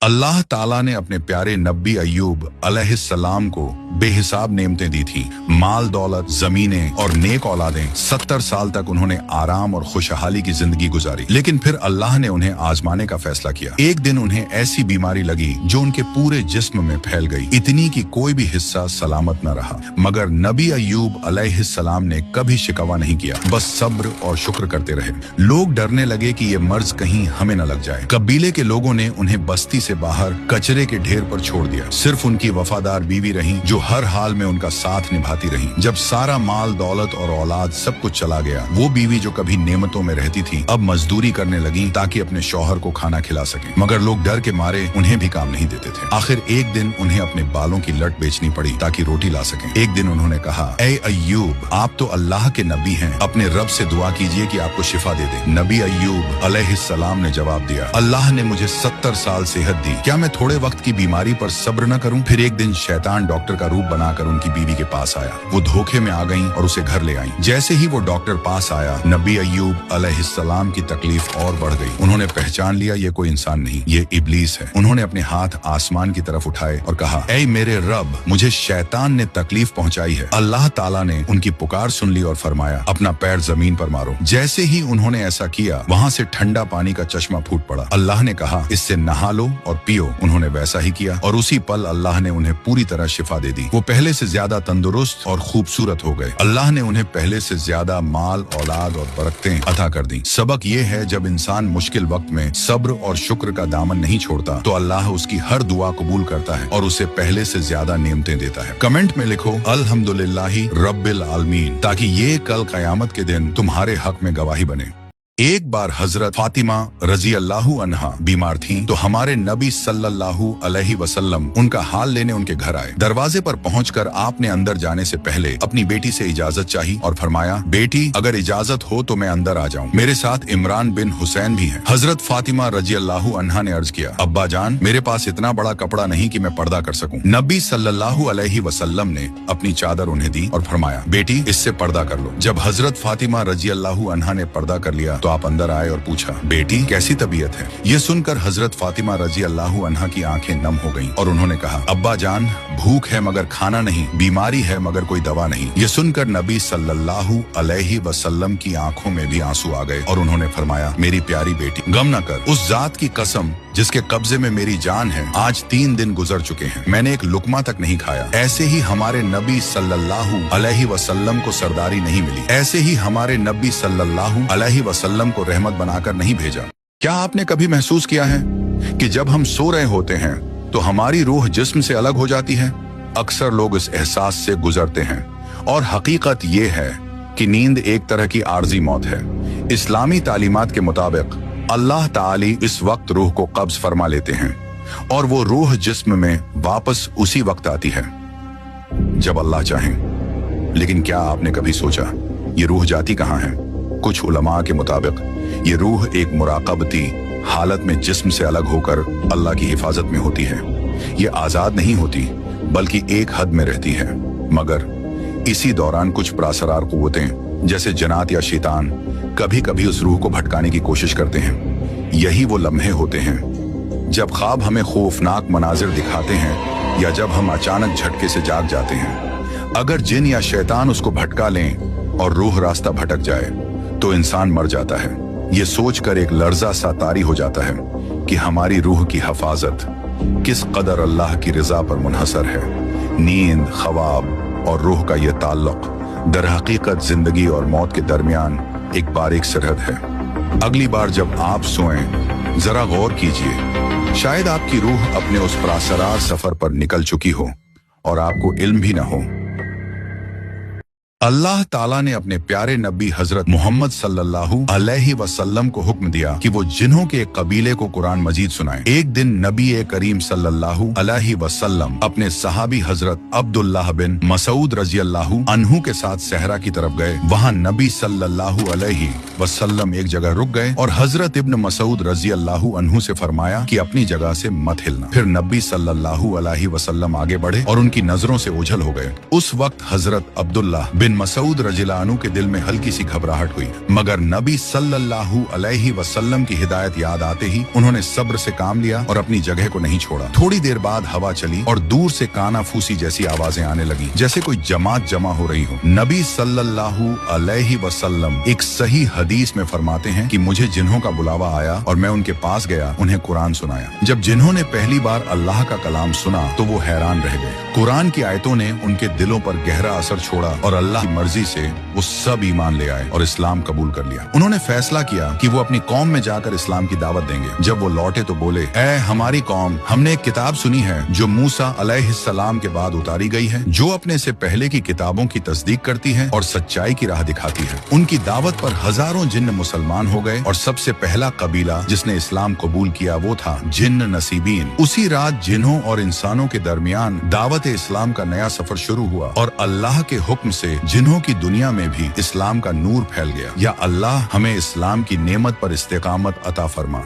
अल्लाह ताला ने अपने प्यारे नबी अय्यूब अलैहिस्सलाम को बेहिसाब नेमतें दी थी। माल दौलत, जमीनें और नेक औलादें। 70 साल तक उन्होंने आराम और खुशहाली की जिंदगी गुजारी। लेकिन फिर अल्लाह ने उन्हें आजमाने का फैसला किया। एक दिन उन्हें ऐसी बीमारी लगी जो उनके पूरे जिस्म में फैल गई, इतनी कि कोई भी हिस्सा सलामत न रहा। मगर नबी अय्यूब अलैहिस्सलाम ने कभी शिकवा नहीं किया, बस सब्र और शुक्र करते रहे। लोग डरने लगे कि ये मर्ज कहीं हमें न लग जाए। कबीले के लोगों ने उन्हें बस्ती से बाहर कचरे के ढेर पर छोड़ दिया। सिर्फ उनकी वफादार बीवी रही जो हर हाल में उनका साथ निभाती रही। जब सारा माल दौलत और औलाद सब कुछ चला गया, वो बीवी जो कभी नेमतों में रहती थी अब मजदूरी करने लगी ताकि अपने शौहर को खाना खिला सके। मगर लोग डर के मारे उन्हें भी काम नहीं देते थे। आखिर एक दिन उन्हें अपने बालों की लट बेचनी पड़ी ताकि रोटी ला सके। एक दिन उन्होंने कहा, ए अय्यूब, आप तो अल्लाह के नबी हैं, अपने रब से दुआ कीजिए कि आपको शिफा दे दे। नबी अय्यूब अलैहिस्सलाम ने जवाब दिया, अल्लाह ने मुझे 70 साल सेहत दी, क्या मैं थोड़े वक्त की बीमारी पर सब्र न करूं? फिर एक दिन शैतान डॉक्टर का रूप बनाकर उनकी बीवी के पास आया। वो धोखे में आ गईं और उसे घर ले आईं। जैसे ही वो डॉक्टर पास आया, नबी अय्यूब अलैहिस्सलाम की तकलीफ और बढ़ गई। उन्होंने पहचान लिया ये कोई इंसान नहीं, ये इब्लीस है। उन्होंने अपने हाथ आसमान की तरफ उठाए और कहा, ऐ मेरे रब, मुझे शैतान ने तकलीफ पहुंचाई है। अल्लाह ताला ने उनकी पुकार सुन ली और फरमाया, अपना पैर जमीन पर मारो। जैसे ही उन्होंने ऐसा किया, वहां से ठंडा पानी का चश्मा फूट पड़ा। अल्लाह ने कहा, इससे नहा लो और पियो। उन्होंने वैसा ही किया और उसी पल अल्लाह ने उन्हें पूरी तरह शिफा दे दी। वो पहले से ज्यादा तंदुरुस्त और खूबसूरत हो गए। अल्लाह ने उन्हें पहले से ज्यादा माल, औलाद और बरकतें अता कर दी। सबक ये है, जब इंसान मुश्किल वक्त में सब्र और शुक्र का दामन नहीं छोड़ता तो अल्लाह उसकी हर दुआ कबूल करता है और उसे पहले से ज्यादा नेमतें देता है। कमेंट में लिखो अल्हम्दुलिल्लाहि रब्बिल आलमीन, ताकि ये कल कयामत के दिन तुम्हारे हक में गवाही बने। एक बार हजरत फातिमा रजी अल्लाहु अन्हा बीमार थीं, तो हमारे नबी सल्लल्लाहु अलैहि वसल्लम उनका हाल लेने उनके घर आए। दरवाजे पर पहुंचकर आपने अंदर जाने से पहले अपनी बेटी से इजाजत चाही और फरमाया, बेटी अगर इजाजत हो तो मैं अंदर आ जाऊं, मेरे साथ इमरान बिन हुसैन भी हैं। हजरत फातिमा रजी अल्लाहु अन्हा ने अर्ज किया, अब्बा जान, मेरे पास इतना बड़ा कपड़ा नहीं कि मैं पर्दा कर सकूं। नबी सल्लल्लाहु अलैहि वसल्लम ने अपनी चादर उन्हें दी और फरमाया, बेटी इससे पर्दा कर लो। जब हजरत फातिमा रजी अल्लाहु अन्हा ने पर्दा कर लिया तो आप अंदर आए और पूछा, बेटी कैसी तबीयत है? ये सुनकर हजरत फातिमा रजी अल्लाहु अन्हा की आंखें नम हो गईं और उन्होंने कहा, अब्बा जान, भूख है मगर खाना नहीं, बीमारी है मगर कोई दवा नहीं। ये सुनकर नबी सल्लल्लाहु अलैहि वसल्लम की आंखों में भी आंसू आ गए और उन्होंने फरमाया, मेरी प्यारी बेटी, गम न कर, उस जात की कसम जिसके कब्जे में मेरी जान है, आज 3 दिन गुजर चुके हैं, मैंने एक लुकमा तक नहीं खाया। ऐसे ही हमारे नबी सल्लल्लाहु अलैहि वसल्लम को सरदारी नहीं मिली, ऐसे ही हमारे नबी सल्लल्लाहु अलैहि वसल्लम को रहमत बनाकर नहीं भेजा। क्या आपने कभी महसूस किया है कि जब हम सो रहे होते हैं तो हमारी रूह जिस्म से अलग हो जाती है? अक्सर लोग इस एहसास से गुजरते हैं और हकीकत ये है कि नींद एक तरह की आर्जी मौत है। इस्लामी तालीमात के मुताबिक अल्लाह ताली इस वक्त रूह को कब्ज फरमा लेते हैं और वो रूह जिस्म में वापस उसी वक्त आती है जब अल्लाह चाहें। लेकिन क्या आपने कभी सोचा ये रूह जाती कहाँ है? कुछ उलमा के मुताबिक ये रूह एक मुराकबती हालत में जिस्म से अलग होकर अल्लाह की हिफाजत में होती है। ये आजाद नहीं होती बल्कि एक हद में रहती है, मगर इसी दौरान कुछ प्रासरार कुव्वतें जैसे जन्नात या शैतान कभी कभी उस रूह को भटकाने की कोशिश करते हैं। यही वो लम्हे होते हैं जब ख्वाब हमें खौफनाक मनाजिर दिखाते हैं या जब हम अचानक झटके से जाग जाते हैं। अगर जिन या शैतान उसको भटका लें और रूह रास्ता भटक जाए तो इंसान मर जाता है। ये सोचकर एक लर्जा सा तारी हो जाता है कि हमारी रूह की हिफाजत किस कदर अल्लाह की रजा पर मुनहसर है। नींद, ख्वाब और रूह का ये ताल्लुक दर हकीकत जिंदगी और मौत के दरमियान एक बारीक सरहद है। अगली बार जब आप सोएं, जरा गौर कीजिए, शायद आपकी रूह अपने उस प्रासरार सफर पर निकल चुकी हो और आपको इल्म भी न हो। अल्लाह ताला ने अपने प्यारे नबी हजरत मोहम्मद सल्लल्लाहु अलैहि वसल्लम को हुक्म दिया कि वो जिन्हों के एक कबीले को कुरान मजीद सुनाएं। एक दिन नबी करीम सल्लल्लाहु अलैहि वसल्लम अपने सहाबी हजरत अब्दुल्लाह बिन मसूद रजी अल्लाहु अन्हु के साथ सहरा की तरफ गए। वहाँ नबी सल्लल्लाहु अलैहि वसल्लम एक जगह रुक गए और हजरत इब्न मसूद रजी अल्लाहु अन्हु से फरमाया कि अपनी जगह से मत हिलना। फिर नबी सल्लल्लाहु अलैहि वसल्लम आगे बढ़े और उनकी नजरों से ओझल हो गए। उस वक्त हजरत अब्दुल्लाह बिन मसूद रज़ियल्लाहु अन्हु के दिल में हल्की सी घबराहट हुई, मगर नबी सल्लल्लाहु अलैहि वसल्लम की हिदायत याद आते ही उन्होंने सब्र से काम लिया और अपनी जगह को नहीं छोड़ा। थोड़ी देर बाद हवा चली और दूर से काना फूसी जैसी आवाजें आने लगी, जैसे कोई जमात जमा हो रही हो। नबी सल्लल्लाहु अलैहि वसल्लम एक सही हदीस में फरमाते हैं कि मुझे जिन्हों का बुलावा आया और मैं उनके पास गया, उन्हें कुरान सुनाया। जब जिन्हों ने पहली बार अल्लाह का कलाम सुना तो वो हैरान रह गए। कुरान की आयतों ने उनके दिलों पर गहरा असर छोड़ा और अल्लाह की मर्जी से वो सब ईमान ले आए और इस्लाम कबूल कर लिया। उन्होंने फैसला किया कि वो अपनी कौम में जाकर इस्लाम की दावत देंगे। जब वो लौटे तो बोले, ऐ हमारी कौम, हमने एक किताब सुनी है जो मूसा अलैहिस्सलाम के बाद उतारी गई है, जो अपने से पहले की किताबों की तस्दीक करती है और सच्चाई की राह दिखाती है। उनकी दावत पर हजारों जिन्न मुसलमान हो गए और सबसे पहला कबीला जिसने इस्लाम कबूल किया वो था जिन्न नसीबीन। उसी रात जिन्हों और इंसानों के दरमियान दावत इस्लाम का नया सफर शुरू हुआ और अल्लाह के हुक्म से जिन्हों की दुनिया में भी इस्लाम का नूर फैल गया। या अल्लाह हमें इस्लाम की नेमत पर इस्तेकामत अता फरमा।